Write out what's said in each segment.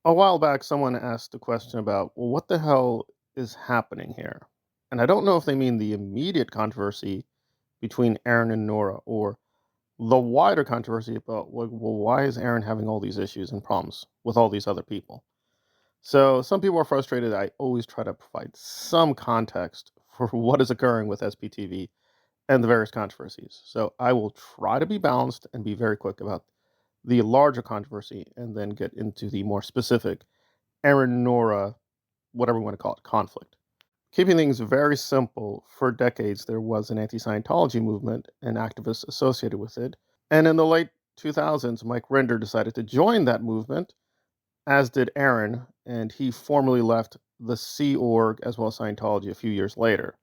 A while back, someone asked a question about, well, what the hell is happening here? And I don't know if they mean the immediate controversy between Aaron and Nora or the wider controversy about, well, why is Aaron having all these issues and problems with all these other people? So some people are frustrated. I always try to provide some context for what is occurring with SPTV and the various controversies. So I will try to be balanced and be very quick about the larger controversy and then get into the more specific Aaron Nora, whatever we want to call it, conflict. Keeping things very simple, for decades there was an anti Scientology movement and activists associated with it. And in the late 2000s, Mike Rinder decided to join that movement, as did Aaron, and he formally left the Sea Org as well as Scientology a few years later.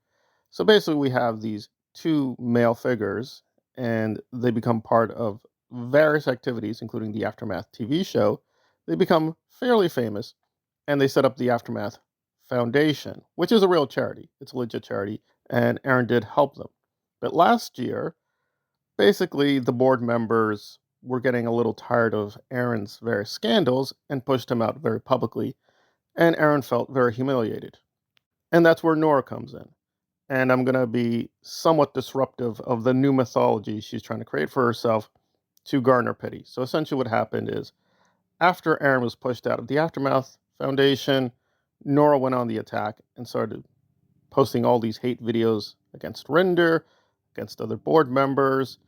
So basically, we have these two male figures, and they become part of various activities, including the Aftermath TV show. They become fairly famous, and they set up the Aftermath Foundation, which is a real charity. It's a legit charity, and Aaron did help them. But last year, basically, the board members were getting a little tired of Aaron's various scandals and pushed him out very publicly, and Aaron felt very humiliated. And that's where Nora comes in. And I'm going to be somewhat disruptive of the new mythology she's trying to create for herself to garner pity. So essentially, what happened is after Aaron was pushed out of the Aftermath Foundation, Nora went on the attack and started posting all these hate videos against Rinder, against other board members.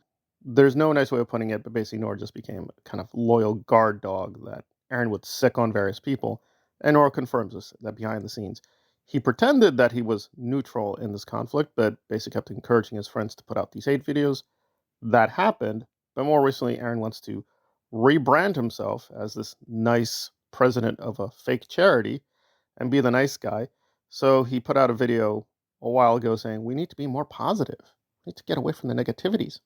There's no nice way of putting it, but basically Nora just became a kind of loyal guard dog that Aaron would sick on various people. And Nora confirms this, that behind the scenes, he pretended that he was neutral in this conflict, but basically kept encouraging his friends to put out these hate videos. That happened, but more recently, Aaron wants to rebrand himself as this nice president of a fake charity and be the nice guy. So he put out a video a while ago saying, we need to be more positive. We need to get away from the negativities.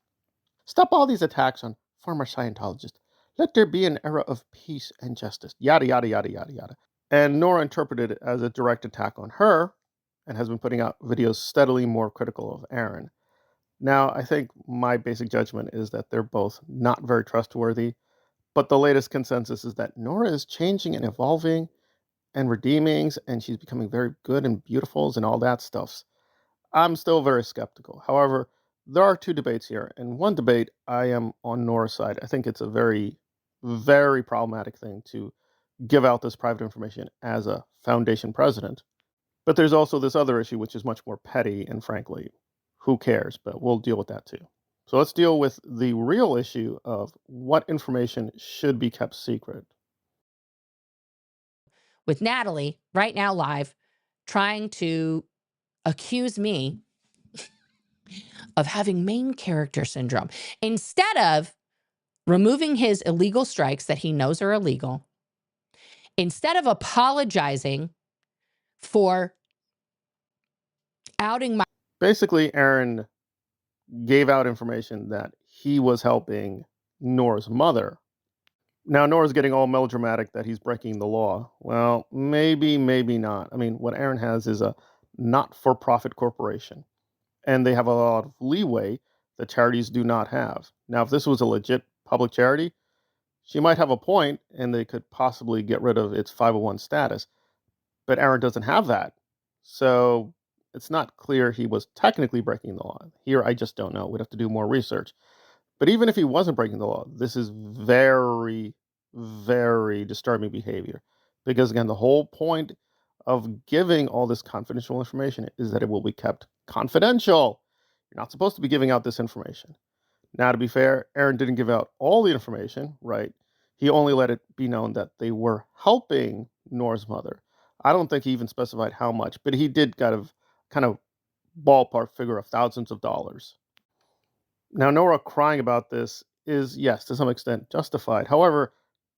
Stop all these attacks on former Scientologists. Let there be an era of peace and justice. Yada, yada, yada, yada, yada. And Nora interpreted it as a direct attack on her and has been putting out videos steadily more critical of Aaron. Now, I think my basic judgment is that they're both not very trustworthy, but the latest consensus is that Nora is changing and evolving and redeeming, and she's becoming very good and beautiful and all that stuff. I'm still very skeptical. However, there are two debates here. In one debate, I am on Nora's side. I think it's a very, very problematic thing to give out this private information as a foundation president. But there's also this other issue, which is much more petty, and frankly, who cares? But we'll deal with that too. So let's deal with the real issue of what information should be kept secret. With Natalie right now live, trying to accuse me of having main character syndrome. Instead of removing his illegal strikes that he knows are illegal, instead of apologizing for outing my... Basically, Aaron gave out information that he was helping Nora's mother. Now, Nora's getting all melodramatic that he's breaking the law. Well, maybe, maybe not. I mean, what Aaron has is a not-for-profit corporation, and they have a lot of leeway that charities do not have. Now, if this was a legit public charity, she might have a point, and they could possibly get rid of its 501 status. But Aaron doesn't have that. So it's not clear he was technically breaking the law. Here, I just don't know. We'd have to do more research. But even if he wasn't breaking the law, this is very, very disturbing behavior. Because again, the whole point of giving all this confidential information is that it will be kept confidential. You're not supposed to be giving out this information. Now, to be fair, Aaron didn't give out all the information, right? He only let it be known that they were helping Nora's mother. I don't think he even specified how much, but he did kind of ballpark figure of thousands of dollars. Now, Nora crying about this is, yes, to some extent justified. However,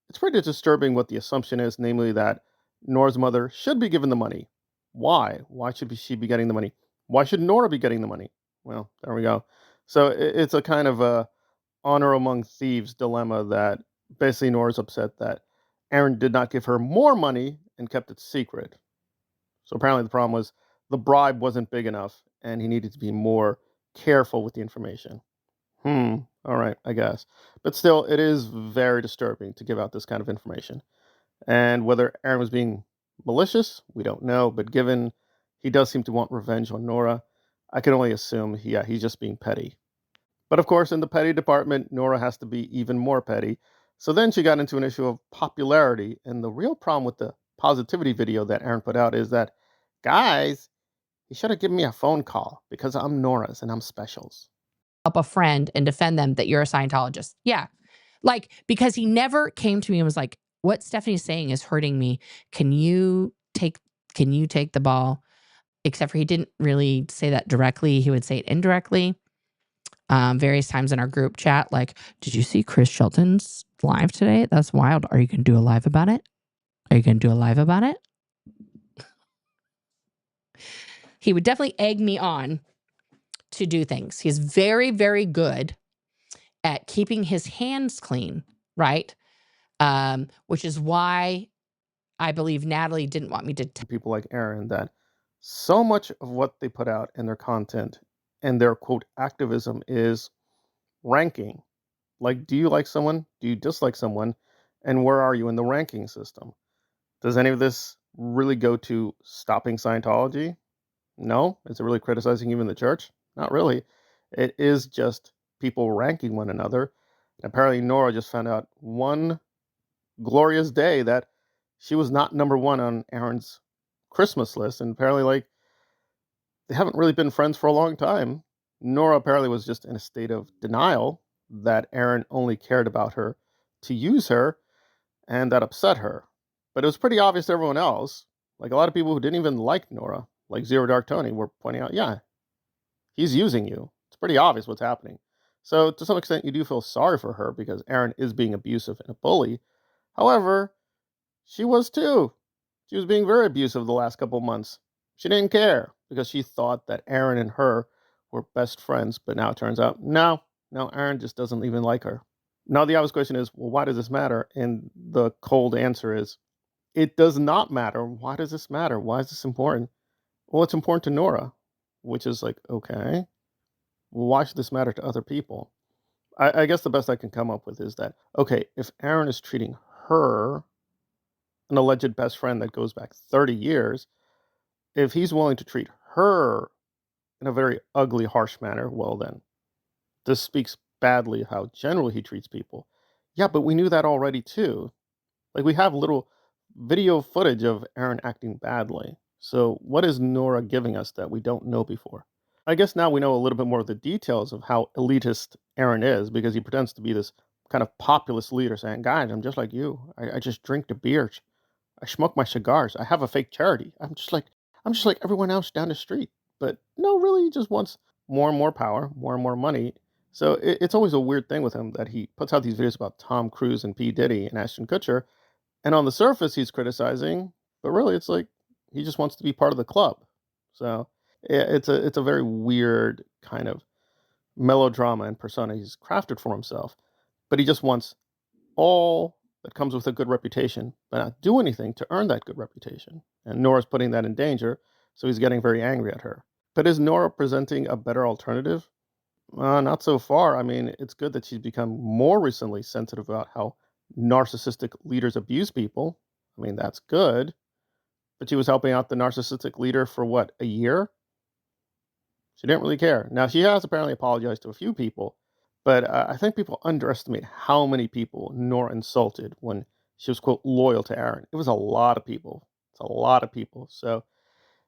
it's pretty disturbing what the assumption is, namely that Nora's mother should be given the money. Why? Why should she be getting the money? Why should Nora be getting the money? Well, there we go. So it's a kind of a honor among thieves dilemma that basically Nora's upset that Aaron did not give her more money and kept it secret. So apparently the problem was the bribe wasn't big enough and he needed to be more careful with the information. All right, I guess. But still, it is very disturbing to give out this kind of information. And whether Aaron was being malicious, we don't know. But given he does seem to want revenge on Nora, I can only assume he's just being petty. But of course, in the petty department, Nora has to be even more petty. So then she got into an issue of popularity. And the real problem with the positivity video that Aaron put out is that, guys, you should have given me a phone call because I'm Nora's and I'm specials. Up a friend and defend them that you're a Scientologist. Yeah. Like, because he never came to me and was like, what Stephanie's saying is hurting me. Can you take the ball? Except for he didn't really say that directly. He would say it indirectly. Various times in our group chat, like, did you see Chris Shelton's live today? That's wild. Are you going to do a live about it? Are you going to do a live about it? He would definitely egg me on to do things. He's very, very good at keeping his hands clean, right? Which is why I believe Natalie didn't want me to tell people like Aaron that so much of what they put out in their content and their quote activism is ranking. Like, do you like someone? Do you dislike someone? And where are you in the ranking system? Does any of this really go to stopping Scientology? No. Is it really criticizing even the church? Not really. It is just people ranking one another. And apparently, Nora just found out one glorious day that she was not number one on Aaron's Christmas list. And apparently, like, they haven't really been friends for a long time. Nora apparently was just in a state of denial that Aaron only cared about her to use her, and that upset her. But it was pretty obvious to everyone else. Like a lot of people who didn't even like Nora, like Zero Dark Tony, were pointing out, yeah, he's using you. It's pretty obvious what's happening. So to some extent, you do feel sorry for her because Aaron is being abusive and a bully. However, she was too. She was being very abusive the last couple months. She didn't care because she thought that Aaron and her were best friends, but now it turns out, no, Aaron just doesn't even like her. Now the obvious question is, well, why does this matter? And the cold answer is, it does not matter. Why does this matter? Why is this important? Well, it's important to Nora, which is like, okay, well, why should this matter to other people? I guess the best I can come up with is that, okay, if Aaron is treating her, an alleged best friend that goes back 30 years, if he's willing to treat her in a very ugly, harsh manner, well, then this speaks badly how generally he treats people. Yeah, but we knew that already too. Like, we have little video footage of Aaron acting badly. So, what is Nora giving us that we don't know before? I guess now we know a little bit more of the details of how elitist Aaron is because he pretends to be this kind of populist leader saying, guys, I'm just like you. I just drink the beer. I smoke my cigars. I have a fake charity. I'm just like everyone else down the street. But no, really, he just wants more and more power, more and more money. So it's always a weird thing with him that he puts out these videos about Tom Cruise and P. Diddy and Ashton Kutcher, and on the surface he's criticizing, but really it's like he just wants to be part of the club. So it's a very weird kind of melodrama and persona he's crafted for himself. But he just wants all that comes with a good reputation, but not do anything to earn that good reputation. And Nora's putting that in danger, so he's getting very angry at her. But is Nora presenting a better alternative? Not so far. I mean, it's good that she's become more recently sensitive about how narcissistic leaders abuse people. I mean, that's good. But she was helping out the narcissistic leader for what, a year? She didn't really care. Now, she has apparently apologized to a few people, but I think people underestimate how many people Nora insulted when she was, quote, loyal to Aaron. It was a lot of people. It's a lot of people. So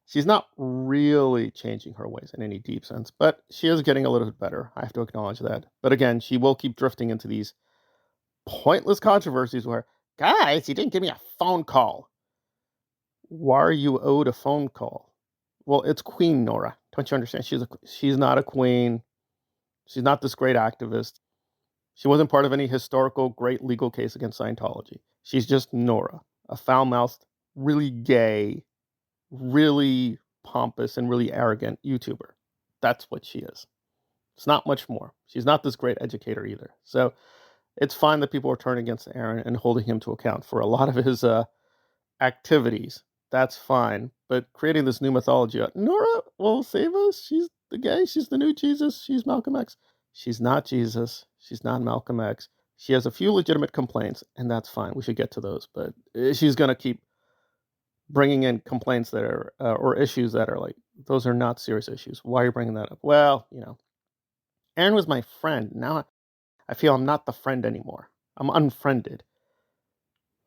she's not really changing her ways in any deep sense, but she is getting a little bit better. I have to acknowledge that. But again, she will keep drifting into these pointless controversies where, guys, you didn't give me a phone call. Why are you owed a phone call? Well, it's Queen Nora. Don't you understand? She's not a queen. She's not this great activist. She wasn't part of any historical great legal case against Scientology. She's just Nora, a foul-mouthed, really gay, really pompous, and really arrogant YouTuber. That's what she is. It's not much more. She's not this great educator either. So it's fine that people are turning against Aaron and holding him to account for a lot of his activities. That's fine. But creating this new mythology, Nora will save us. She's the gay. She's the new Jesus. She's Malcolm X. She's not Jesus. She's not Malcolm X. She has a few legitimate complaints, and that's fine. We should get to those. But she's going to keep bringing in complaints that are or issues that are like, those are not serious issues. Why are you bringing that up? Well, Aaron was my friend. Now I feel I'm not the friend anymore. I'm unfriended.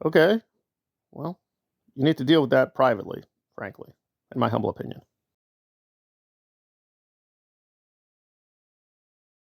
Okay, well, you need to deal with that privately, frankly, in my humble opinion.